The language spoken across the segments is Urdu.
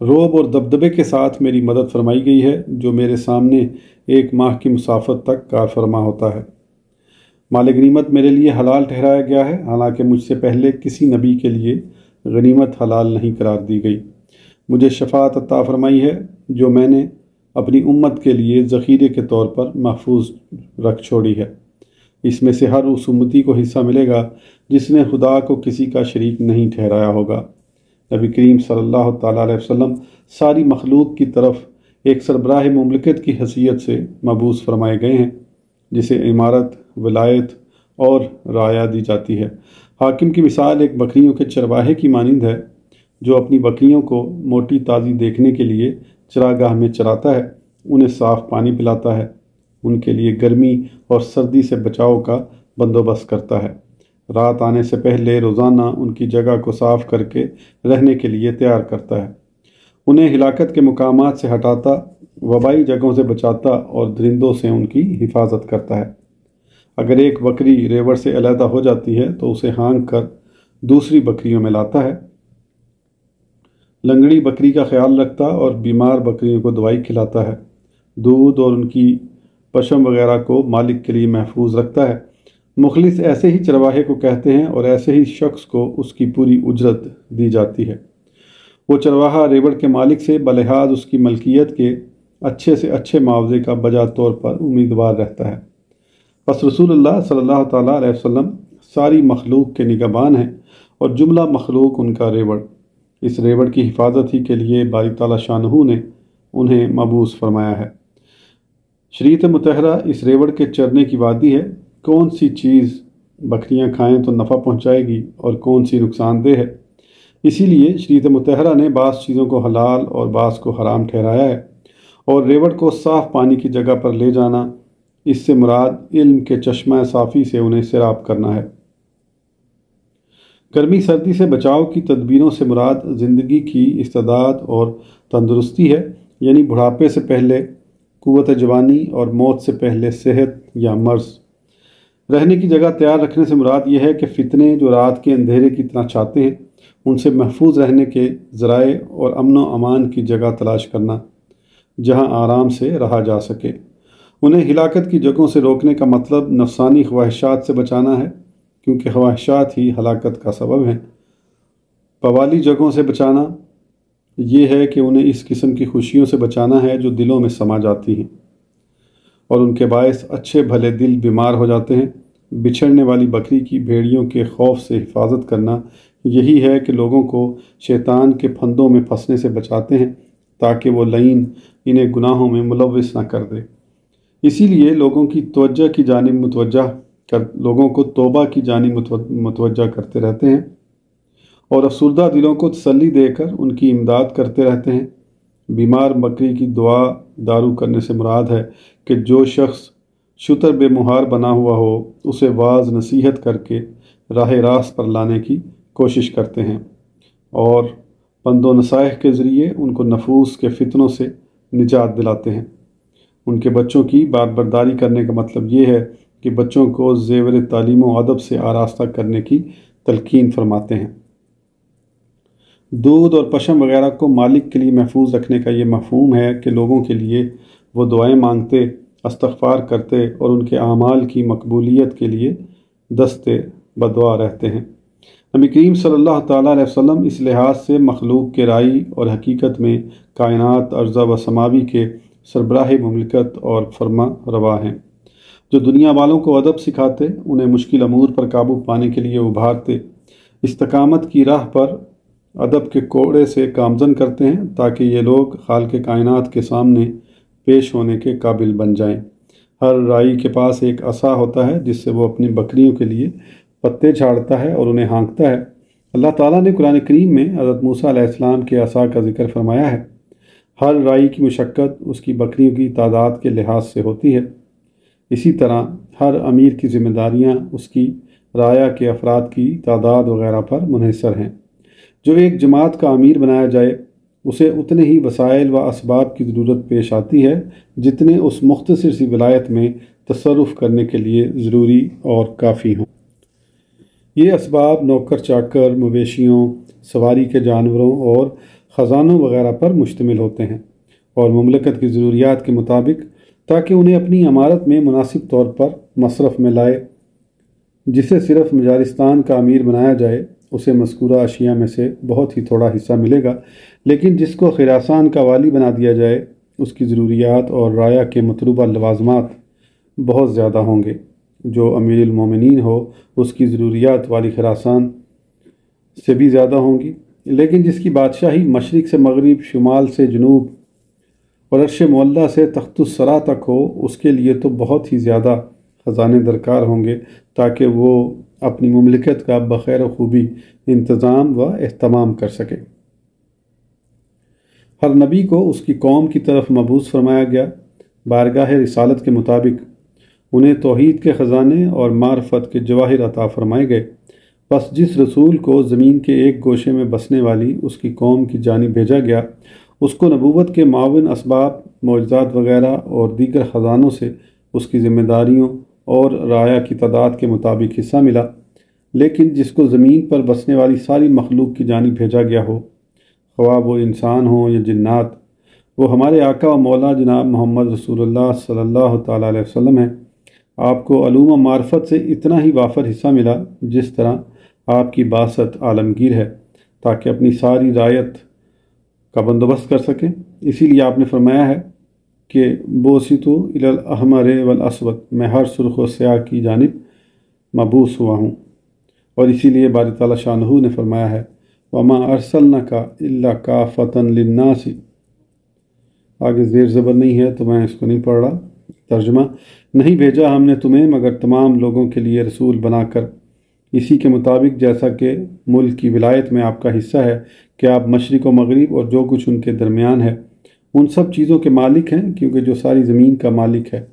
روب اور دبدبے کے ساتھ میری مدد فرمائی گئی ہے، جو میرے سامنے 1 ماہ کی مسافت تک کار فرما ہوتا ہے۔ مال غنیمت میرے لیے حلال ٹھہرایا گیا ہے، حالانکہ مجھ سے پہلے کسی نبی کے لیے غنیمت حلال نہیں قرار دی گئی۔ مجھے شفاعت عطا فرمائی ہے جو میں نے اپنی امت کے لیے ذخیرے کے طور پر محفوظ رکھ چھوڑی ہے۔ اس میں سے ہر اس امتی کو حصہ ملے گا جس نے خدا کو کسی کا شریک نہیں ٹھہرایا ہوگا۔ نبی کریم صلی اللہ تعالیٰ علیہ وسلم ساری مخلوق کی طرف ایک سربراہ مملکت کی حیثیت سے مبعوث فرمائے گئے ہیں، جسے عمارت، ولایت اور رعایا دی جاتی ہے۔ حاکم کی مثال ایک بکریوں کے چرواہے کی مانند ہے، جو اپنی بکریوں کو موٹی تازی دیکھنے کے لیے چراگاہ میں چراتا ہے، انہیں صاف پانی پلاتا ہے، ان کے لیے گرمی اور سردی سے بچاؤ کا بندوبست کرتا ہے، رات آنے سے پہلے روزانہ ان کی جگہ کو صاف کر کے رہنے کے لیے تیار کرتا ہے، انہیں ہلاکت کے مقامات سے ہٹاتا، وبائی جگہوں سے بچاتا اور درندوں سے ان کی حفاظت کرتا ہے۔ اگر ایک بکری ریوڑ سے علیحدہ ہو جاتی ہے تو اسے ہانک کر دوسری بکریوں میں لاتا ہے، لنگڑی بکری کا خیال رکھتا اور بیمار بکریوں کو دوائی کھلاتا ہے، دودھ اور ان کی پشم وغیرہ کو مالک کے لیے محفوظ رکھتا ہے۔ مخلص ایسے ہی چرواہے کو کہتے ہیں اور ایسے ہی شخص کو اس کی پوری اجرت دی جاتی ہے۔ وہ چرواہا ریوڑ کے مالک سے بلحاظ اس کی ملکیت کے اچھے سے اچھے معاوضے کا بجا طور پر امیدوار رہتا ہے۔ پس رسول اللہ صلی اللہ تعالیٰ علیہ وسلم ساری مخلوق کے نگہبان ہیں اور جملہ مخلوق ان کا ریوڑ۔ اس ریوڑ کی حفاظت ہی کے لیے باری تعالیٰ شانہ نے انہیں مبعوث فرمایا ہے۔ شریعت مطہرہ اس ریوڑ کے چرنے کی وادی ہے، کون سی چیز بکریاں کھائیں تو نفع پہنچائے گی اور کون سی نقصان دہ ہے۔ اسی لیے شریعت مطہرہ نے بعض چیزوں کو حلال اور بعض کو حرام ٹھہرایا ہے، اور ریوڑ کو صاف پانی کی جگہ پر لے جانا، اس سے مراد علم کے چشمہ صافی سے انہیں سیراب کرنا ہے۔ گرمی سردی سے بچاؤ کی تدبیروں سے مراد زندگی کی استعداد اور تندرستی ہے، یعنی بڑھاپے سے پہلے قوت جوانی اور موت سے پہلے صحت یا مرض۔ رہنے کی جگہ تیار رکھنے سے مراد یہ ہے کہ فتنے جو رات کے اندھیرے کی طرح چھاتے ہیں، ان سے محفوظ رہنے کے ذرائع اور امن و امان کی جگہ تلاش کرنا جہاں آرام سے رہا جا سکے۔ انہیں ہلاکت کی جگہوں سے روکنے کا مطلب نفسانی خواہشات سے بچانا ہے، کیونکہ خواہشات ہی ہلاکت کا سبب ہیں۔ پوالی جگہوں سے بچانا یہ ہے کہ انہیں اس قسم کی خوشیوں سے بچانا ہے جو دلوں میں سما جاتی ہیں اور ان کے باعث اچھے بھلے دل بیمار ہو جاتے ہیں۔ بچھڑنے والی بکری کی بھیڑیوں کے خوف سے حفاظت کرنا یہی ہے کہ لوگوں کو شیطان کے پھندوں میں پھنسنے سے بچاتے ہیں تاکہ وہ لعین انہیں گناہوں میں ملوث نہ کر دے۔ اسی لیے لوگوں کو توبہ کی جانب متوجہ کرتے رہتے ہیں اور افسردہ دلوں کو تسلی دے کر ان کی امداد کرتے رہتے ہیں۔ بیمار بکری کی دعا دارو کرنے سے مراد ہے کہ جو شخص شتر بے مہار بنا ہوا ہو اسے واعظ نصیحت کر کے راہ راست پر لانے کی کوشش کرتے ہیں اور پند و نصائح کے ذریعے ان کو نفوس کے فتنوں سے نجات دلاتے ہیں۔ ان کے بچوں کی باربرداری کرنے کا مطلب یہ ہے کہ بچوں کو زیور تعلیم و ادب سے آراستہ کرنے کی تلقین فرماتے ہیں۔ دودھ اور پشم وغیرہ کو مالک کے لیے محفوظ رکھنے کا یہ مفہوم ہے کہ لوگوں کے لیے وہ دعائیں مانگتے، استغفار کرتے اور ان کے اعمال کی مقبولیت کے لیے دستے بدعا رہتے ہیں۔ نبی کریم صلی اللہ تعالیٰ علیہ وسلم اس لحاظ سے مخلوق کے رائی اور حقیقت میں کائنات ارضا و سماوی کے سربراہ مملکت اور فرما روا ہیں، جو دنیا والوں کو ادب سکھاتے، انہیں مشکل امور پر قابو پانے کے لیے ابھارتے، استقامت کی راہ پر ادب کے کوڑے سے گامزن کرتے ہیں تاکہ یہ لوگ خالق کائنات کے سامنے پیش ہونے کے قابل بن جائیں۔ ہر رائی کے پاس ایک عصا ہوتا ہے جس سے وہ اپنی بکریوں کے لیے پتے جھاڑتا ہے اور انہیں ہانکتا ہے۔ اللہ تعالیٰ نے قرآن کریم میں حضرت موسیٰ علیہ السلام کے عصا کا ذکر فرمایا ہے۔ ہر رائی کی مشقت اس کی بکریوں کی تعداد کے لحاظ سے ہوتی ہے۔ اسی طرح ہر امیر کی ذمہ داریاں اس کی رعایا کے افراد کی تعداد وغیرہ پر منحصر ہیں۔ جو ایک جماعت کا امیر بنایا جائے اسے اتنے ہی وسائل و اسباب کی ضرورت پیش آتی ہے جتنے اس مختصر سی ولایت میں تصرف کرنے کے لیے ضروری اور کافی ہوں۔ یہ اسباب نوکر چاکر، مویشیوں، سواری کے جانوروں اور خزانوں وغیرہ پر مشتمل ہوتے ہیں اور مملکت کی ضروریات کے مطابق، تاکہ انہیں اپنی عمارت میں مناسب طور پر مصرف میں لائے۔ جسے صرف مجارستان کا امیر بنایا جائے اسے مذکورہ اشیاء میں سے بہت ہی تھوڑا حصہ ملے گا، لیکن جس کو خراسان کا والی بنا دیا جائے اس کی ضروریات اور رعایا کے مطلوبہ لوازمات بہت زیادہ ہوں گے۔ جو امیر المومنین ہو اس کی ضروریات والی خراسان سے بھی زیادہ ہوں گی، لیکن جس کی بادشاہی مشرق سے مغرب، شمال سے جنوب اور عرش معلیٰ سے تخت الثریٰ تک ہو، اس کے لیے تو بہت ہی زیادہ خزانے درکار ہوں گے تاکہ وہ اپنی مملکت کا بخیر و خوبی انتظام و اہتمام کر سکے۔ ہر نبی کو اس کی قوم کی طرف مبعوث فرمایا گیا۔ بارگاہ رسالت کے مطابق انہیں توحید کے خزانے اور معرفت کے جواہر عطا فرمائے گئے۔ پس جس رسول کو زمین کے ایک گوشے میں بسنے والی اس کی قوم کی جانب بھیجا گیا، اس کو نبوت کے معاون اسباب، معجزات وغیرہ اور دیگر خزانوں سے اس کی ذمہ داریوں اور رعایا کی تعداد کے مطابق حصہ ملا۔ لیکن جس کو زمین پر بسنے والی ساری مخلوق کی جانب بھیجا گیا ہو، خواہ وہ انسان ہوں یا جنات، وہ ہمارے آقا و مولا جناب محمد رسول اللہ صلی اللہ تعالیٰ علیہ وسلم ہیں۔ آپ کو علوم و معرفت سے اتنا ہی وافر حصہ ملا جس طرح آپ کی بعثت عالمگیر ہے، تاکہ اپنی ساری رعایت کا بندوبست کر سکیں۔ اسی لیے آپ نے فرمایا ہے کہ بوسیتو الی الاحمر والاسود، میں ہر سرخ و سیاہ کی جانب مبعوث ہوا ہوں۔ اور اسی لیے باری تعالیٰ شانہ نے فرمایا ہے وما ارسلناک الا کافۃ للناس۔ آگے زیر زبر نہیں ہے تو میں اس کو نہیں پڑھ رہا۔ ترجمہ: نہیں بھیجا ہم نے تمہیں مگر تمام لوگوں کے لیے رسول بنا کر، اسی کے مطابق جیسا کہ ملک کی ولایت میں آپ کا حصہ ہے کہ آپ مشرق و مغرب اور جو کچھ ان کے درمیان ہے ان سب چیزوں کے مالک ہیں، کیونکہ جو ساری زمین کا مالک ہے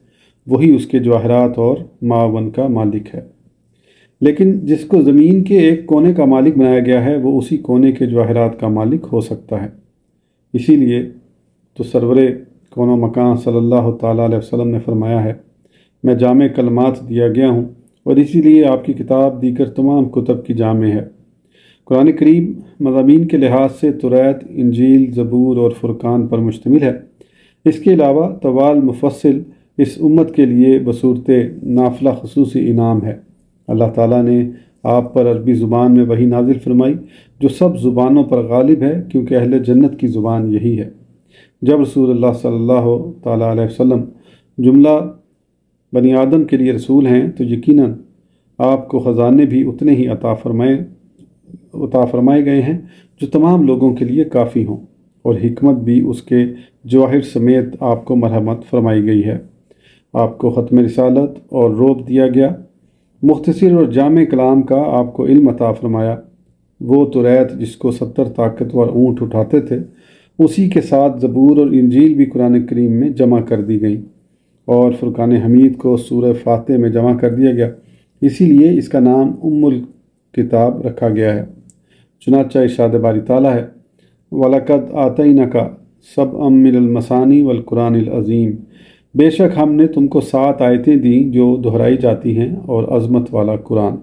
وہی اس کے جواہرات اور معاون کا مالک ہے۔ لیکن جس کو زمین کے ایک کونے کا مالک بنایا گیا ہے وہ اسی کونے کے جواہرات کا مالک ہو سکتا ہے۔ اسی لیے تو سرور کون و مکان صلی اللہ تعالیٰ علیہ وسلم نے فرمایا ہے میں جامع کلمات دیا گیا ہوں، اور اسی لیے آپ کی کتاب دیگر تمام کتب کی جامع ہے۔ قرآن کریم مضامین کے لحاظ سے توریت، انجیل، زبور اور فرقان پر مشتمل ہے۔ اس کے علاوہ طوال مفصل اس امت کے لیے بصورت نافلہ خصوصی انعام ہے۔ اللہ تعالیٰ نے آپ پر عربی زبان میں وحی نازل فرمائی جو سب زبانوں پر غالب ہے، کیونکہ اہل جنت کی زبان یہی ہے۔ جب رسول اللہ صلی اللہ تعالیٰ علیہ وسلم جملہ بنی آدم کے لیے رسول ہیں تو یقیناً آپ کو خزانے بھی اتنے ہی عطا فرمائے گئے ہیں جو تمام لوگوں کے لیے کافی ہوں، اور حکمت بھی اس کے جواہر سمیت آپ کو مرحمت فرمائی گئی ہے۔ آپ کو ختم رسالت اور روب دیا گیا۔ مختصر اور جامع کلام کا آپ کو علم عطا فرمایا۔ وہ توریت جس کو 70 طاقتور اونٹ اٹھاتے تھے، اسی کے ساتھ زبور اور انجیل بھی قرآن کریم میں جمع کر دی گئیں، اور فرقان حمید کو سورہ فاتح میں جمع کر دیا گیا۔ اسی لیے اس کا نام ام الکتاب رکھا گیا ہے۔ چنانچہ ارشاد باری تعالیٰ ہے وَلَقَدْ آتَيْنَاكَ سَبْعًا مِّنَ الْمَثَانِي وَالْقُرْآنِ الْعَظِيمِ، بے شک ہم نے تم کو 7 آیتیں دیں جو دہرائی جاتی ہیں اور عظمت والا قرآن۔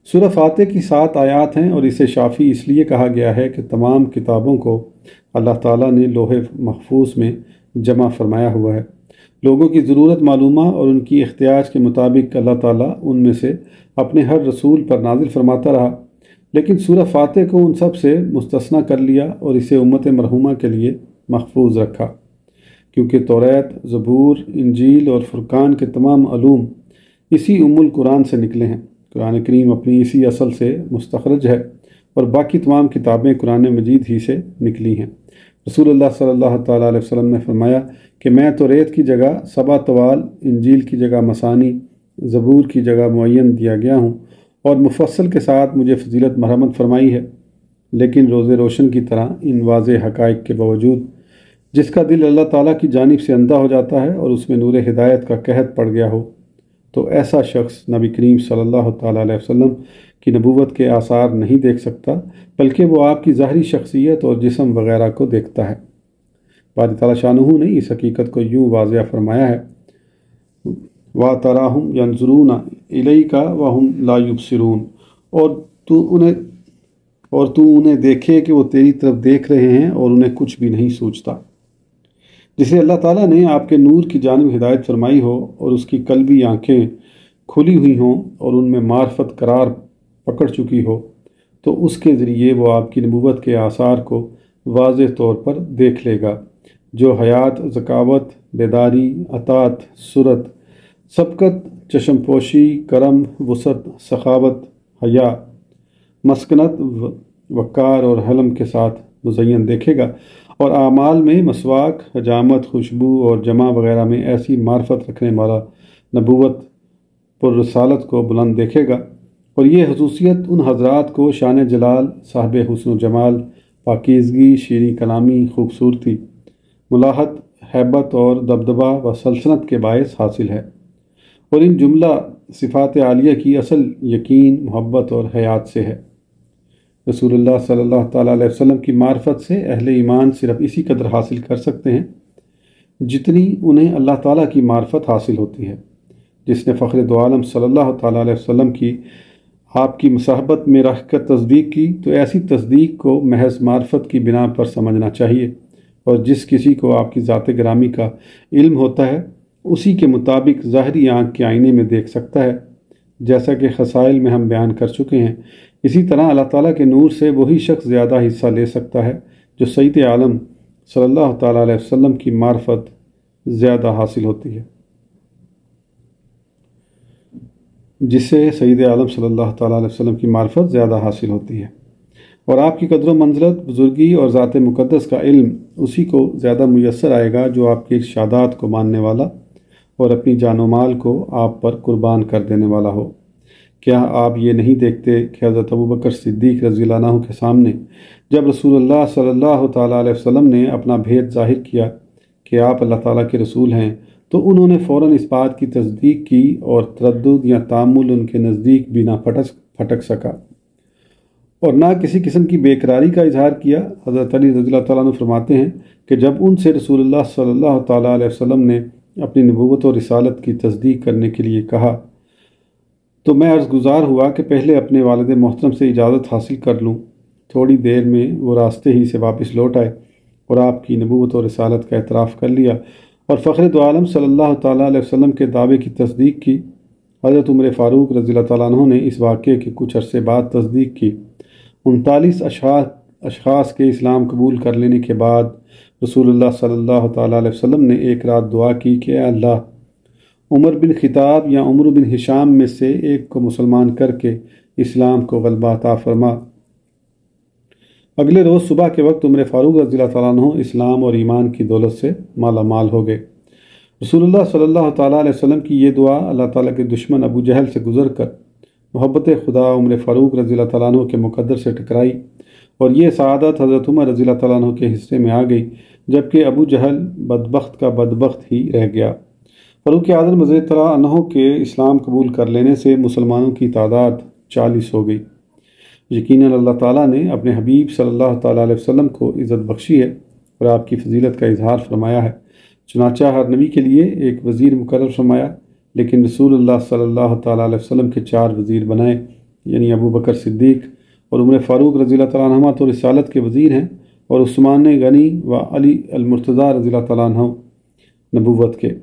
سورہ فاتح کی 7 آیات ہیں، اور اسے شافی اس لیے کہا گیا ہے کہ تمام کتابوں کو اللہ تعالیٰ نے لوح محفوظ میں جمع فرمایا ہوا ہے۔ لوگوں کی ضرورت معلومہ اور ان کی احتیاج کے مطابق اللہ تعالیٰ ان میں سے اپنے ہر رسول پر نازل فرماتا رہا، لیکن سورہ فاتح کو ان سب سے مستثنیٰ کر لیا اور اسے امت مرحومہ کے لیے محفوظ رکھا، کیونکہ توریت، زبور، انجیل اور فرقان کے تمام علوم اسی ام القرآن سے نکلے ہیں۔ قرآن کریم اپنی اسی اصل سے مستخرج ہے، اور باقی تمام کتابیں قرآن مجید ہی سے نکلی ہیں۔ رسول اللہ صلی اللہ تعالیٰ علیہ وسلم نے فرمایا کہ میں توریت کی جگہ 7 طوال، انجیل کی جگہ مثانی، زبور کی جگہ معین دیا گیا ہوں، اور مفصل کے ساتھ مجھے فضیلت مرحمت فرمائی ہے۔ لیکن روز روشن کی طرح ان واضح حقائق کے باوجود جس کا دل اللہ تعالیٰ کی جانب سے اندھا ہو جاتا ہے اور اس میں نور ہدایت کا قحط پڑ گیا ہو، تو ایسا شخص نبی کریم صلی اللہ تعالیٰ علیہ وسلم کی نبوت کے آثار نہیں دیکھ سکتا، بلکہ وہ آپ کی ظاہری شخصیت اور جسم وغیرہ کو دیکھتا ہے۔ باری تعالیٰ شانہ نے اس حقیقت کو یوں واضح فرمایا ہے وَتَرَاهُمْ يَنْظُرُونَ إِلَيْكَ وَهُمْ لَا يُبْصِرُونَ، اور تو انہیں اور تو انہیں دیکھے کہ وہ تیری طرف دیکھ رہے ہیں اور انہیں کچھ بھی نہیں سوچتا۔ جسے اللہ تعالیٰ نے آپ کے نور کی جانب ہدایت فرمائی ہو اور اس کی قلبی آنکھیں کھلی ہوئی ہوں اور ان میں معرفت قرار پکڑ چکی ہو، تو اس کے ذریعے وہ آپ کی نبوت کے آثار کو واضح طور پر دیکھ لے گا، جو حیات، ذکاوت، بیداری، اطاعت، سرت، سبقت، چشم پوشی، کرم، وسعت، سخاوت، حیا، مسکنت، وقار اور حلم کے ساتھ مزین دیکھے گا، اور اعمال میں مسواک، حجامت، خوشبو اور جمع وغیرہ میں ایسی معرفت رکھنے والا نبوت پر رسالت کو بلند دیکھے گا۔ اور یہ خصوصیت ان حضرات کو شان جلال، صاحب حسن و جمال، پاکیزگی، شیریں کلامی، خوبصورتی، ملاحت، ہیبت اور دبدبہ و سلطنت کے باعث حاصل ہے، اور ان جملہ صفات عالیہ کی اصل یقین، محبت اور حیات سے ہے۔ رسول اللہ صلی اللہ تعالیٰ علیہ وسلم کی معرفت سے اہل ایمان صرف اسی قدر حاصل کر سکتے ہیں جتنی انہیں اللہ تعالیٰ کی معرفت حاصل ہوتی ہے۔ جس نے فخر دو عالم صلی اللہ تعالیٰ علیہ وسلم کی آپ کی مصاحبت میں رہ کر تصدیق کی، تو ایسی تصدیق کو محض معرفت کی بنا پر سمجھنا چاہیے، اور جس کسی کو آپ کی ذات گرامی کا علم ہوتا ہے اسی کے مطابق ظاہری آنکھ کے آئینے میں دیکھ سکتا ہے، جیسا کہ خصائل میں ہم بیان کر چکے ہیں۔ اسی طرح اللہ تعالیٰ کے نور سے وہی شخص زیادہ حصہ لے سکتا ہے جو سید عالم صلی اللہ تعالیٰ علیہ وسلم کی معرفت زیادہ حاصل ہوتی ہے، جسے سید عالم صلی اللہ تعالیٰ علیہ وسلم کی معرفت زیادہ حاصل ہوتی ہے، اور آپ کی قدر و منزلت، بزرگی اور ذات مقدس کا علم اسی کو زیادہ میسر آئے گا جو آپ کے ارشادات کو ماننے والا اور اپنی جان و مال کو آپ پر قربان کر دینے والا ہو۔ کیا آپ یہ نہیں دیکھتے کہ حضرت ابوبکر صدیق رضی اللہ عنہ کے سامنے جب رسول اللہ صلی اللہ تعالیٰ علیہ وسلم نے اپنا بھید ظاہر کیا کہ آپ اللہ تعالیٰ کے رسول ہیں، تو انہوں نے فوراً اس بات کی تصدیق کی اور تردد یا تعامل ان کے نزدیک بھی نہ پھٹک سکا اور نہ کسی قسم کی بے قراری کا اظہار کیا۔ حضرت علی رضی اللہ تعالیٰ عنہ فرماتے ہیں کہ جب ان سے رسول اللہ صلی اللہ تعالیٰ علیہ وسلم نے اپنی نبوت و رسالت کی تصدیق کرنے کے لیے کہا تو میں عرض گزار ہوا کہ پہلے اپنے والد محترم سے اجازت حاصل کر لوں۔ تھوڑی دیر میں وہ راستے ہی سے واپس لوٹ آئے اور آپ کی نبوت و رسالت کا اعتراف کر لیا اور فخر دو عالم صلی اللہ تعالیٰ علیہ وسلم کے دعوے کی تصدیق کی۔ حضرت عمر فاروق رضی اللہ تعالیٰ عنہ نے اس واقعے کے کچھ عرصے بعد تصدیق کی۔ 39 اشخاص کے اسلام قبول کر لینے کے بعد رسول اللہ صلی اللہ تعالیٰ علیہ وسلم نے ایک رات دعا کی کہ اے اللہ، عمر بن خطاب یا عمر بن ہشام میں سے ایک کو مسلمان کر کے اسلام کو غلبہ عطا فرما۔ اگلے روز صبح کے وقت عمر فاروق رضی اللہ تعالیٰ عنہ اسلام اور ایمان کی دولت سے مالا مال ہو گئے۔ رسول اللہ صلی اللہ تعالیٰ علیہ وسلم کی یہ دعا اللہ تعالیٰ کے دشمن ابو جہل سے گزر کر محبت خدا عمر فاروق رضی اللہ تعالیٰ عنہ کے مقدر سے ٹکرائی، اور یہ سعادت حضرت عمر رضی اللہ تعالیٰ عنہ کے حصے میں آ گئی، جبکہ ابو جہل بدبخت کا بدبخت ہی رہ گیا۔ فاروق اعظم رضی اللہ تعالیٰ عنہ کے اسلام قبول کر لینے سے مسلمانوں کی تعداد 40 ہو گئی۔ یقیناً اللہ تعالیٰ نے اپنے حبیب صلی اللہ تعالیٰ علیہ وسلم کو عزت بخشی ہے اور آپ کی فضیلت کا اظہار فرمایا ہے، چنانچہ ہر نبی کے لیے ایک وزیر مقرر فرمایا، لیکن رسول اللہ صلی اللہ تعالیٰ علیہ وسلم کے 4 وزیر بنائے، یعنی ابو بکر صدیق اور عمر فاروق رضی اللہ تعالیٰ عنہما تو رسالت کے وزیر ہیں، اور عثمان غنی و علی المرتضیٰ رضی اللہ تعالیٰ عنہ نبوت کے۔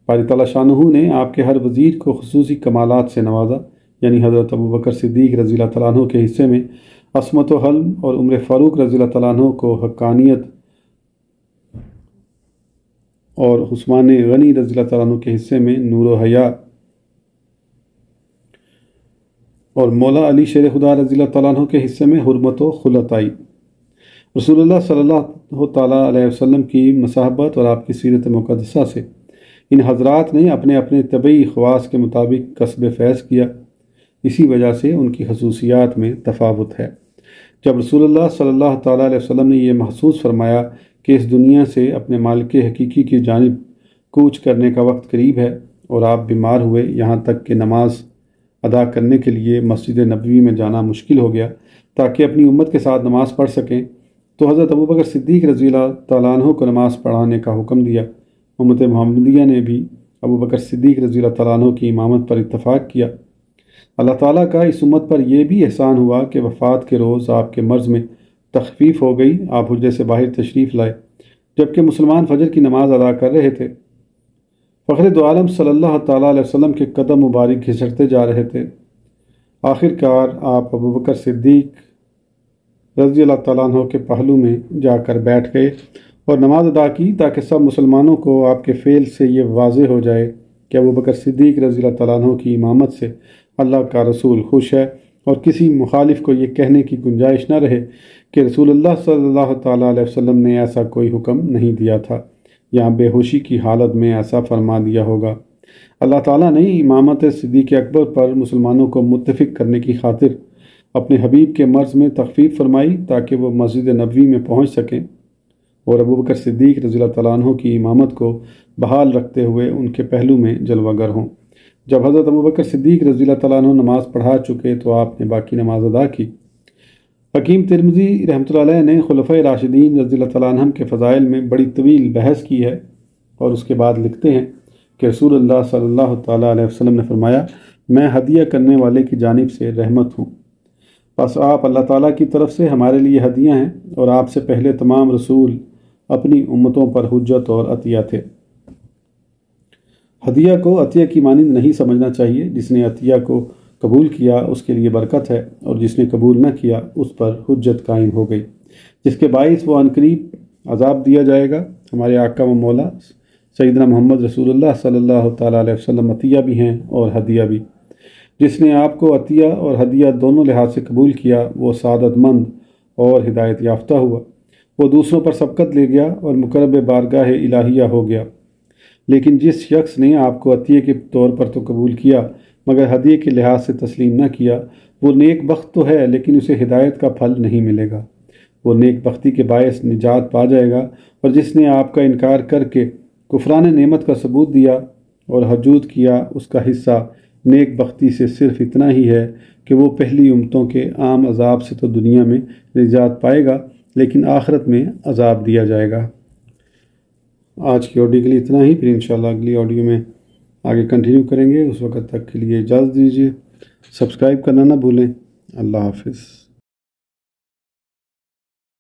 باری تعالیٰ شانہ نے آپ کے ہر وزیر کو خصوصی کمالات سے نوازا، یعنی حضرت ابو بکر صدیق رضی اللہ تعالیٰ عنہ کے حصے میں عصمت و حلم، اور عمر فاروق رضی اللہ تعالیٰ عنہ کو حقانیت، اور عثمان غنی رضی اللہ تعالیٰ عنہ کے حصے میں نور و حیا، اور مولا علی شیر خدا رضی اللہ تعالیٰ عنہ کے حصے میں حرمت و خلت آئی۔ رسول اللہ صلی اللہ تعالیٰ علیہ وسلم کی مصاحبت اور آپ کی سیرت مقدسہ سے ان حضرات نے اپنے اپنے طبعی خواص کے مطابق کسب فیض کیا، اسی وجہ سے ان کی خصوصیات میں تفاوت ہے۔ جب رسول اللہ صلی اللہ تعالیٰ علیہ وسلم نے یہ محسوس فرمایا کہ اس دنیا سے اپنے مالک حقیقی کی جانب کوچ کرنے کا وقت قریب ہے، اور آپ بیمار ہوئے یہاں تک کہ نماز ادا کرنے کے لیے مسجد نبوی میں جانا مشکل ہو گیا تاکہ اپنی امت کے ساتھ نماز پڑھ سکیں، تو حضرت ابوبکر صدیق رضی اللہ تعالیٰ عنہ کو نماز پڑھانے کا حکم دیا۔ امت محمدیہ نے بھی ابوبکر صدیق رضی اللہ تعالیٰ عنہ کی امامت پر اتفاق کیا۔ اللہ تعالیٰ کا اس امت پر یہ بھی احسان ہوا کہ وفات کے روز آپ کے مرض میں تخفیف ہو گئی، آپ حجرے سے باہر تشریف لائے جبکہ مسلمان فجر کی نماز ادا کر رہے تھے۔ فخر دو عالم صلی اللہ تعالیٰ علیہ وسلم کے قدم مبارک گھسٹتے جا رہے تھے۔ آخر کار آپ ابوبکر صدیق رضی اللہ تعالیٰ عنہ کے پہلو میں جا کر بیٹھ گئے اور نماز ادا کی تاکہ سب مسلمانوں کو آپ کے فعل سے یہ واضح ہو جائے کہ ابوبکر صدیق رضی اللہ تعالیٰ عنہ کی امامت سے اللہ کا رسول خوش ہے، اور کسی مخالف کو یہ کہنے کی گنجائش نہ رہے کہ رسول اللہ صلی اللہ تعالیٰ علیہ وسلم نے ایسا کوئی حکم نہیں دیا تھا یا بے ہوشی کی حالت میں ایسا فرما دیا ہوگا۔ اللہ تعالیٰ نے امامت صدیق اکبر پر مسلمانوں کو متفق کرنے کی خاطر اپنے حبیب کے مرض میں تخفیف فرمائی تاکہ وہ مسجد نبوی میں پہنچ سکیں اور ابوبکر صدیق رضی اللہ تعالیٰ عنہ کی امامت کو بحال رکھتے ہوئے ان کے پہلو میں جلوہ گر ہوں۔ جب حضرت ابوبکر صدیق رضی اللہ تعالیٰ عنہ نماز پڑھا چکے تو آپ نے باقی نماز ادا کی۔ حکیم ترمذی رحمۃ اللہ علیہ نے خلفۂ راشدین رضی اللہ تعالیٰ عنہم کے فضائل میں بڑی طویل بحث کی ہے اور اس کے بعد لکھتے ہیں کہ رسول اللہ صلی اللہ تعالیٰ علیہ وسلم نے فرمایا، میں ہدیہ کرنے والے کی جانب سے رحمت ہوں، بس آپ اللہ تعالیٰ کی طرف سے ہمارے لیے ہدیہ ہیں، اور آپ سے پہلے تمام رسول اپنی امتوں پر حجت اور عطیہ تھے۔ ہدیہ کو عطیہ کی مانند نہیں سمجھنا چاہیے، جس نے عطیہ کو قبول کیا اس کے لیے برکت ہے، اور جس نے قبول نہ کیا اس پر حجت قائم ہو گئی، جس کے باعث وہ عنقریب عذاب دیا جائے گا۔ ہمارے آقا و مولا سیدنا محمد رسول اللہ صلی اللہ تعالیٰ علیہ وسلم عطیہ بھی ہیں اور ہدیہ بھی۔ جس نے آپ کو عطیہ اور ہدیہ دونوں لحاظ سے قبول کیا وہ سعادت مند اور ہدایت یافتہ ہوا، وہ دوسروں پر سبقت لے گیا اور مقرب بارگاہ الہیہ ہو گیا۔ لیکن جس شخص نے آپ کو عطیہ کے طور پر تو قبول کیا مگر ہدیے کے لحاظ سے تسلیم نہ کیا، وہ نیک بخت تو ہے لیکن اسے ہدایت کا پھل نہیں ملے گا، وہ نیک بختی کے باعث نجات پا جائے گا۔ اور جس نے آپ کا انکار کر کے کفران نعمت کا ثبوت دیا اور حجود کیا، اس کا حصہ نیک بختی سے صرف اتنا ہی ہے کہ وہ پہلی امتوں کے عام عذاب سے تو دنیا میں نجات پائے گا لیکن آخرت میں عذاب دیا جائے گا۔ آج کی آڈیو کے لیے اتنا ہی، پھر انشاءاللہ اگلی آڈیو میں آگے کنٹینیو کریں گے۔ اس وقت تک کے لیے اجازت دیجیے، سبسکرائب کرنا نہ بھولیں۔ اللہ حافظ۔